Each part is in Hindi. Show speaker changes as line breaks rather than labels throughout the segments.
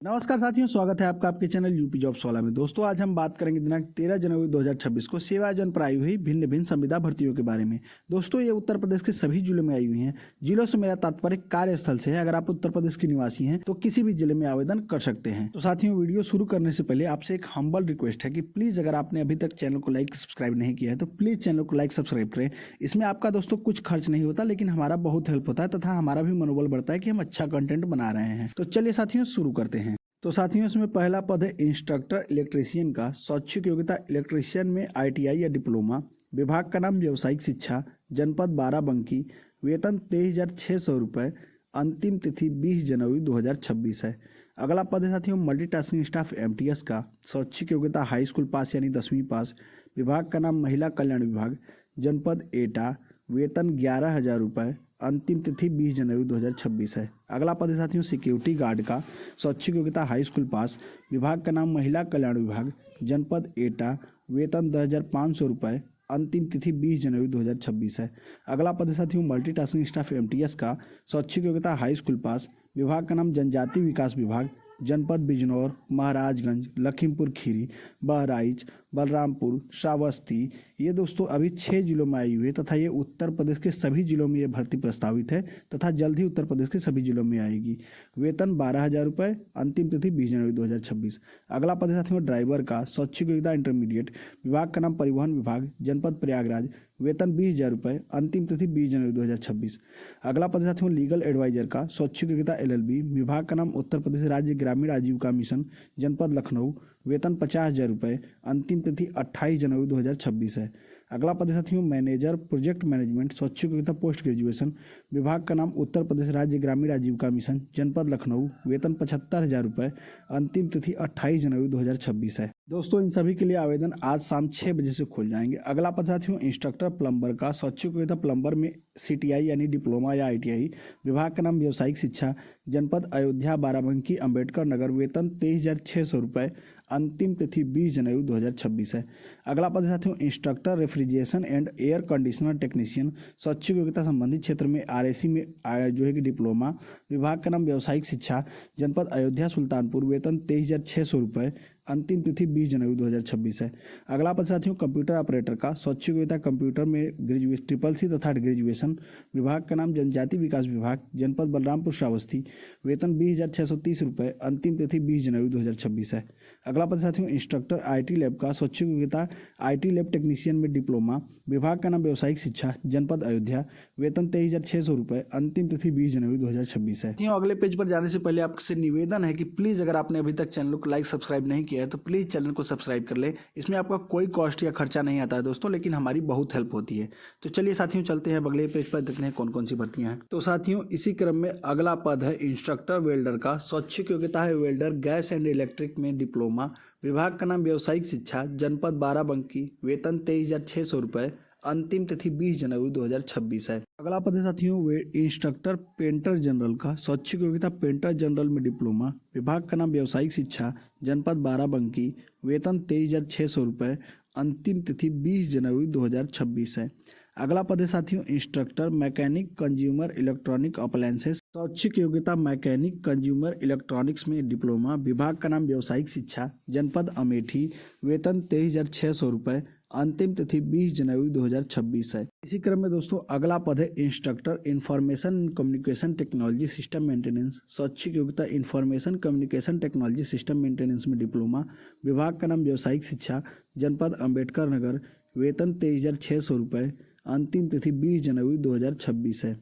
नमस्कार साथियों, स्वागत है आपका आपके चैनल यूपी जॉब्स वाला में। दोस्तों, आज हम बात करेंगे दिनांक 13 जनवरी 2026 को सेवायोजन पर आई हुई भिन्न भिन्न संविदा भर्तियों के बारे में। दोस्तों, ये उत्तर प्रदेश के सभी जिलों में आई हुई हैं। जिलों से मेरा तात्पर्य कार्यस्थल से है। अगर आप उत्तर प्रदेश के निवासी हैं तो किसी भी जिले में आवेदन कर सकते हैं। तो साथियों, वीडियो शुरू करने से पहले आपसे एक हम्बल रिक्वेस्ट है कि प्लीज अगर आपने अभी तक चैनल को लाइक सब्सक्राइब नहीं किया है तो प्लीज चैनल को लाइक सब्सक्राइब करें। इसमें आपका दोस्तों कुछ खर्च नहीं होता, लेकिन हमारा बहुत हेल्प होता है तथा हमारा भी मनोबल बढ़ता है कि हम अच्छा कंटेंट बना रहे हैं। तो चलिए साथियों, शुरू करते हैं। तो साथियों, इसमें पहला पद है इंस्ट्रक्टर इलेक्ट्रीशियन का। शैक्षिक योग्यता इलेक्ट्रीशियन में ITI या डिप्लोमा। विभाग का नाम व्यावसायिक शिक्षा। जनपद बाराबंकी। वेतन 23,600 रुपये। अंतिम तिथि 20 जनवरी 2026 है। अगला पद है साथियों मल्टीटास्किंग स्टाफ MTS का। शैक्षिक योग्यता हाई स्कूल पास यानी 10वीं पास। विभाग का नाम महिला कल्याण विभाग। जनपद एटा। वेतन 11,000 रुपये। अंतिम तिथि 20 जनवरी 2026 है। अगला पद है साथियों सिक्योरिटी गार्ड का। शैक्षिक योग्यता हाई स्कूल पास। विभाग का नाम महिला कल्याण विभाग। जनपद एटा। वेतन 10,500 रुपये। अंतिम तिथि 20 जनवरी 2026 है। अगला पद है साथियों मल्टीटास्किंग स्टाफ MTS का। शैक्षिक योग्यता हाई स्कूल पास। विभाग का नाम जनजाति विकास विभाग। जनपद बिजनौर, महाराजगंज, लखीमपुर खीरी, बहराइच, बलरामपुर, श्रावस्ती। ये दोस्तों अभी 6 जिलों में आई हुई है तथा ये उत्तर प्रदेश के सभी जिलों में ये भर्ती प्रस्तावित है तथा जल्द ही उत्तर प्रदेश के सभी जिलों में आएगी। वेतन 12,000 रुपये। अंतिम तिथि 20 जनवरी 2026। अगला पद है साथियों ड्राइवर का। शैक्षिक योग्यता इंटरमीडिएट। विभाग का नाम परिवहन विभाग। जनपद प्रयागराज। वेतन 20,000 रुपये। अंतिम तिथि 20 जनवरी 2026। अगला पद है साथियों लीगल एडवाइजर का। शैक्षिक योग्यता LLB। विभाग का नाम उत्तर प्रदेश राज्य ग्रामीण आजीविका मिशन। जनपद लखनऊ। वेतन 50,000 रुपये। अंतिम तिथि 28 जनवरी 2026 है। अगला पद है साथियों मैनेजर प्रोजेक्ट मैनेजमेंट। शैक्षिक योग्यता पोस्ट ग्रेजुएशन। विभाग का नाम उत्तर प्रदेश राज्य ग्रामीण आजीविका मिशन। जनपद लखनऊ। वेतन 75,000 रुपये। अंतिम तिथि 28 जनवरी 2026 है। दोस्तों, इन सभी के लिए आवेदन आज शाम 6 बजे से खोल जाएंगे। अगला पद साथियों इंस्ट्रक्टर प्लम्बर का। शैक्षिक योग्यता प्लम्बर में CTI यानी डिप्लोमा या ITI। विभाग का नाम व्यावसायिक शिक्षा। जनपद अयोध्या, बाराबंकी, अंबेडकर नगर। वेतन 23,600 रुपये। अंतिम तिथि 20 जनवरी 2026 है। अगला पद साथियों instructor refrigeration and air conditioner technician. शैक्षिक योग्यता संबंधित क्षेत्र में RAC में जो है कि डिप्लोमा। विभाग का नाम व्यावसायिक शिक्षा। जनपद अयोध्या, सुल्तानपुर। वेतन 23,600 रुपये। अंतिम तिथि 20 जनवरी 2026 है। अगला पद साथियों कंप्यूटर ऑपरेटर का। शैक्षिक योग्यता कंप्यूटर में ग्रेजुएट SSC तथा ग्रेजुएशन। विभाग का नाम जनजाति विकास विभाग। जनपद बलरामपुर, श्रावस्ती। वेतन 20,630 रुपये। अंतिम तिथि 20 जनवरी 2026 है। अगला पद साथियों इंस्ट्रक्टर IT लैब का। शैक्षिक योग्यता IT लैब टेक्नीशियन में डिप्लोमा। विभाग का नाम व्यावसायिक शिक्षा। जनपद अयोध्या। वेतन 23,600 रुपये। अंतिम तिथि 20 जनवरी 2026 है। अगले पेज पर जाने से पहले आपसे निवेदन है कि प्लीज अगर आपने अभी तक चैनल को लाइक सब्सक्राइब नहीं किया है तो प्लीज चैनल को सब्सक्राइब कर ले। इसमें आपका कोई कॉस्ट या खर्चा नहीं आता है दोस्तों, लेकिन हमारी बहुत हेल्प होती है। तो चलिए साथियों चलते हैं अगले पेज पर, देखते हैं कौन कौन सी भर्तियां हैं। तो साथियों इसी क्रम में अगला पद है इंस्ट्रक्टर वेल्डर का। शैक्षिक योग्यता है वेल्डर गैस एंड इलेक्ट्रिक में डिप्लोमा। विभाग का नाम व्यावसायिक शिक्षा। जनपद बाराबंकी। वेतन 23,600 रुपये। अंतिम तिथि 20 जनवरी 2026 है। अगला पद है साथियों इंस्ट्रक्टर पेंटर जनरल का। शैक्षिक योग्यता पेंटर जनरल में डिप्लोमा। विभाग का नाम व्यावसायिक शिक्षा। जनपद बाराबंकी। वेतन 23,600 रुपये। अंतिम तिथि 20 जनवरी 2026 है। अगला पद है साथियों instructor mechanic consumer electronic appliances. शैक्षिक योग्यता मैकेनिक कंज्यूमर इलेक्ट्रॉनिक्स में डिप्लोमा। विभाग का नाम व्यावसायिक शिक्षा। जनपद अमेठी। वेतन 23,600 रुपये। अंतिम तिथि 20 जनवरी 2026 है। इसी क्रम में दोस्तों अगला पद है instructor information communication technology system maintenance. शैक्षिक योग्यता information communication technology system maintenance में डिप्लोमा। विभाग का नाम व्यावसायिक शिक्षा। जनपद अंबेडकर नगर। वेतन 23,600 रुपये। अंतिम तिथि 20 जनवरी 2026 है।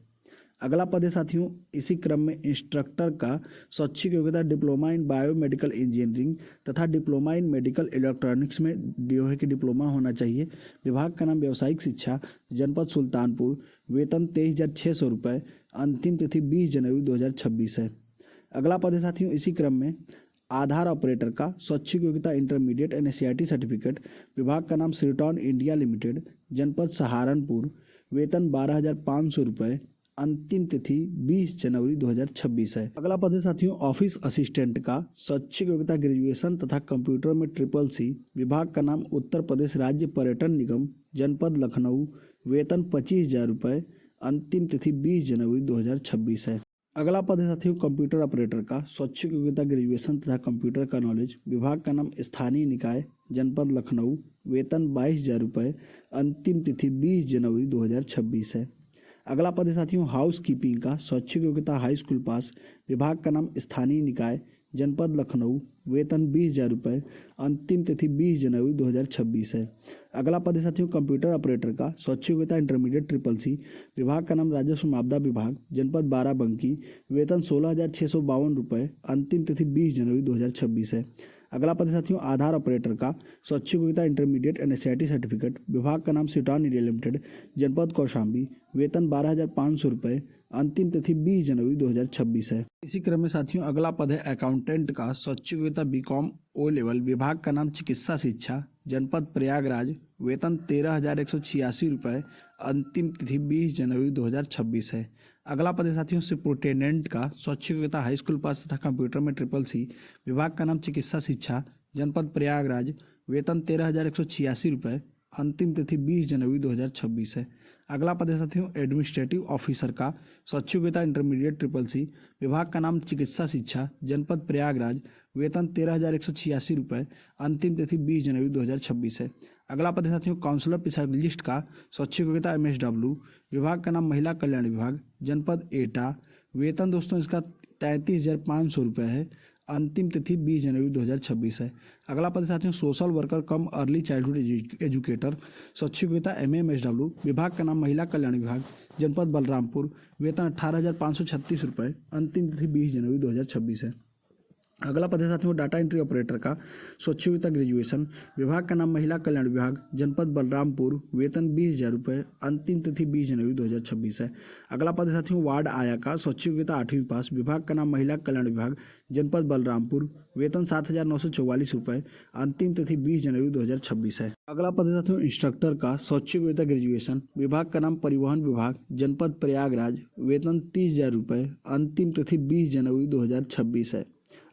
अगला पद है साथियों इसी क्रम में इंस्ट्रक्टर का। शैक्षिक योग्यता डिप्लोमा इन बायोमेडिकल इंजीनियरिंग तथा डिप्लोमा इन मेडिकल इलेक्ट्रॉनिक्स में डिप्लोमा होना चाहिए। विभाग का नाम व्यावसायिक शिक्षा। जनपद सुल्तानपुर। वेतन 23,600 रुपये। अंतिम तिथि 20 जनवरी 2026 है। अगला पद है साथियों इसी क्रम में आधार ऑपरेटर का। शैक्षिक योग्यता इंटरमीडिएट NSCIT सर्टिफिकेट। विभाग का नाम सिरटॉन इंडिया लिमिटेड। जनपद सहारनपुर। वेतन 12,500 रुपये। अंतिम तिथि 20 जनवरी 2026 है। अगला पद है साथियों ऑफिस असिस्टेंट का। शैक्षिक योग्यता ग्रेजुएशन तथा कंप्यूटर में SSC। विभाग का नाम उत्तर प्रदेश राज्य पर्यटन निगम। जनपद लखनऊ। वेतन 25,000 रुपये। अंतिम तिथि 20 जनवरी 2026 है। अगला पद है साथियों कंप्यूटर ऑपरेटर का। स्वैच्छिक योग्यता ग्रेजुएशन तथा कंप्यूटर का नॉलेज। विभाग का नाम स्थानीय निकाय, जनपद लखनऊ। वेतन 22,000 रुपये। अंतिम तिथि 20 जनवरी 2026 है। अगला पद है साथियों हाउस कीपिंग का। स्वैच्छिक योग्यता हाई स्कूल पास। विभाग का नाम स्थानीय निकाय, जनपद लखनऊ। वेतन 20,000 रुपये। अंतिम तिथि 20 जनवरी 2026 है। अगला पद है साथियों कंप्यूटर ऑपरेटर का। स्वैच्छिक योग्यता इंटरमीडिएट ट्रिपल सी। विभाग का नाम राजस्व मापदा विभाग, जनपद बाराबंकी। वेतन 16,652 रुपये। अंतिम तिथि 20 जनवरी 2026 है। अगला पद है साथियों आधार ऑपरेटर का। स्वैच्छिक योग्यता इंटरमीडिएट एनएसआईटी सर्टिफिकेट। विभाग का नाम सिटॉन इंडिया लिमिटेड, जनपद कौशाम्बी। वेतन 12,500 रुपये। अंतिम तिथि 20 जनवरी 2026 है। इसी क्रम में साथियों अगला पद है अकाउंटेंट का। स्वैच्छिक योग्यता बीकॉम ओ लेवल। विभाग का नाम चिकित्सा शिक्षा, जनपद प्रयागराज। वेतन 13,186 रुपये। अंतिम तिथि 20 जनवरी 2026 है। अगला पद है साथियों सुपरिटेंडेंट का। स्वैच्छिक योग्यता हाई स्कूल पास तथा कंप्यूटर में ट्रिपल सी। विभाग का नाम चिकित्सा शिक्षा, जनपद प्रयागराज। वेतन 13,186 रुपये। अंतिम तिथि 20 जनवरी 2026 है। अगला पद है साथियों एडमिनिस्ट्रेटिव ऑफिसर का। स्वैच्छिक योग्यता इंटरमीडिएट ट्रिपल सी। विभाग का नाम चिकित्सा शिक्षा, जनपद प्रयागराज। वेतन 13,186 रुपये। अंतिम तिथि 20 जनवरी 2026 है। अगला पद है साथियों काउंसलर स्पेशलिस्ट का। स्वैच्छिक योग्यता MSW। विभाग का नाम महिला कल्याण विभाग, जनपद एटा। वेतन दोस्तों इसका 33,500 रुपये है। अंतिम तिथि 20 जनवरी 2026 है। अगला पद है साथियों सोशल वर्कर कम अर्ली चाइल्डहुड एजुकेटर। स्वैच्छिक योग्यता MA/MSW। विभाग का नाम महिला कल्याण विभाग, जनपद बलरामपुर। वेतन 18,536 रुपये। अंतिम तिथि 20 जनवरी 2026 है। अगला पद है साथियों डाटा एंट्री ऑपरेटर का। स्वैच्छिक योग्यता ग्रेजुएशन। विभाग का नाम महिला कल्याण विभाग, जनपद बलरामपुर। वेतन 20,000 रुपये। अंतिम तिथि 20 जनवरी 2026 है। अगला पद है साथियों वार्ड आया का। स्वैच्छिक योग्यता 8वीं पास। विभाग का नाम महिला कल्याण विभाग, जनपद बलरामपुर। वेतन 7,944 रुपये। अंतिम तिथि 20 जनवरी 2026 है। अगला पद है साथियों इंस्ट्रक्टर का। स्वैच्छिक योग्यता ग्रेजुएशन। विभाग का नाम परिवहन विभाग, जनपद प्रयागराज। वेतन 30,000 रुपये। अंतिम तिथि 20 जनवरी 2026 है।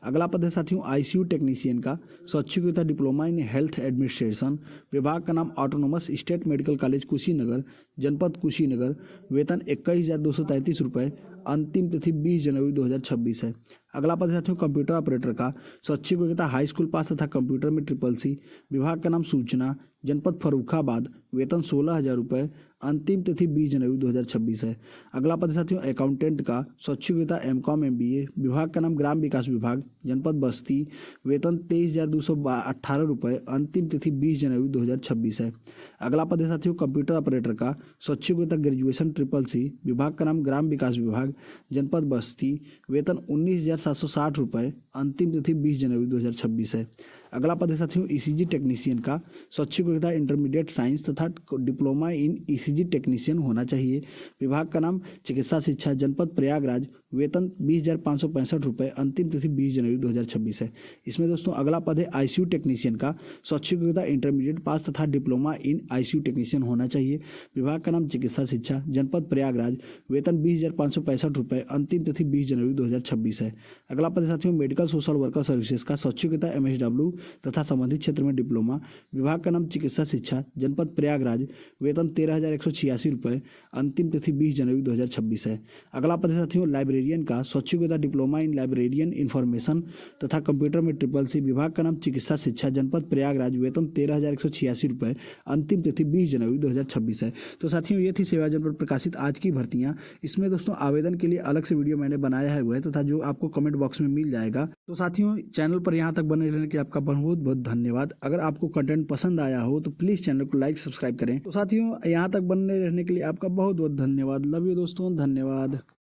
अगला पद है साथियों ICU टेक्नीशियन का। स्वैच्छिक योग्यता डिप्लोमा इन हेल्थ एडमिनिस्ट्रेशन। विभाग का नाम autonomous state medical college Kushinagar, जनपद कुशीनगर। वेतन 21,233 रुपये। अंतिम तिथि 20 जनवरी 2026 है। अगला पद है साथियों कंप्यूटर ऑपरेटर का। स्वैच्छिक योग्यता हाई स्कूल पास तथा कंप्यूटर में ट्रिपल सी। विभाग का नाम सूचना, जनपद फर्रुखाबाद। वेतन 16,000 रुपये। अंतिम तिथि 20 जनवरी 2026 है। अगला पद है साथियों अकाउंटेंट का। स्वैच्छिक योग्यता MCOM MBA। विभाग का नाम ग्राम विकास विभाग, जनपद बस्ती। वेतन 23,218 रुपये। अंतिम तिथि 20 जनवरी 2026 है। अगला पद है साथियों कंप्यूटर ऑपरेटर का। स्वैच्छिक योग्यता ग्रेजुएशन ट्रिपल सी। विभाग का नाम ग्राम विकास विभाग, जनपद बस्ती। वेतन 19,760 रुपये। अंतिम तिथि 20 जनवरी 2026 है। अगला पद है साथियों ECG टेक्नीशियन का। स्वैच्छिक योग्यता इंटरमीडिएट साइंस तथा डिप्लोमा इन ECG टेक्नीशियन होना चाहिए। विभाग का नाम चिकित्सा शिक्षा, जनपद प्रयागराज। वेतन 20,565 रुपये। अंतिम तिथि 20 जनवरी 2026 है। इसमें दोस्तों अगला पद है ICU टेक्नीशियन का। स्वैच्छिक योग्यता इंटरमीडिएट पास तथा डिप्लोमा इन ICU टेक्नीशियन होना चाहिए। विभाग का नाम चिकित्सा शिक्षा, जनपद प्रयागराज। वेतन 20,565 रुपये। अंतिम तिथि 20 जनवरी 2026 है। अगला पद है साथियों मेडिकल सोशल वर्कर सर्विसेज का। स्वैच्छिक योग्यता MSW तथा संबंधित क्षेत्र में डिप्लोमा। विभाग का नाम चिकित्सा शिक्षा, जनपद प्रयागराज। वेतन 13,186 रुपये। अंतिम तिथि 20 जनवरी 2026 है। अगला पद है साथियों लाइब्रेरियन का। स्वैच्छिक योग्यता डिप्लोमा इन लाइब्रेरियन इंफॉर्मेशन तथा कंप्यूटर में ट्रिपल सी। विभाग का नाम चिकित्सा शिक्षा, जनपद प्रयागराज। वेतन 13,186 रुपये। अंतिम तिथि 20 जनवरी 2026 है। तो साथियों ये थी सेवाजन पर प्रकाशित आज की भर्तियां। इसमें दोस्तों आवेदन के लिए अलग से वीडियो मैंने बनाया है वह तथा जो आपको कमेंट बॉक्स में मिल जाएगा। तो साथियों चैनल पर यहाँ तक बने रहने के लिए आपका बहुत बहुत धन्यवाद। अगर आपको कंटेंट पसंद आया हो तो प्लीज़ चैनल को लाइक सब्सक्राइब करें। तो साथियों यहाँ तक बने रहने के लिए आपका बहुत बहुत धन्यवाद। लव यू दोस्तों, धन्यवाद।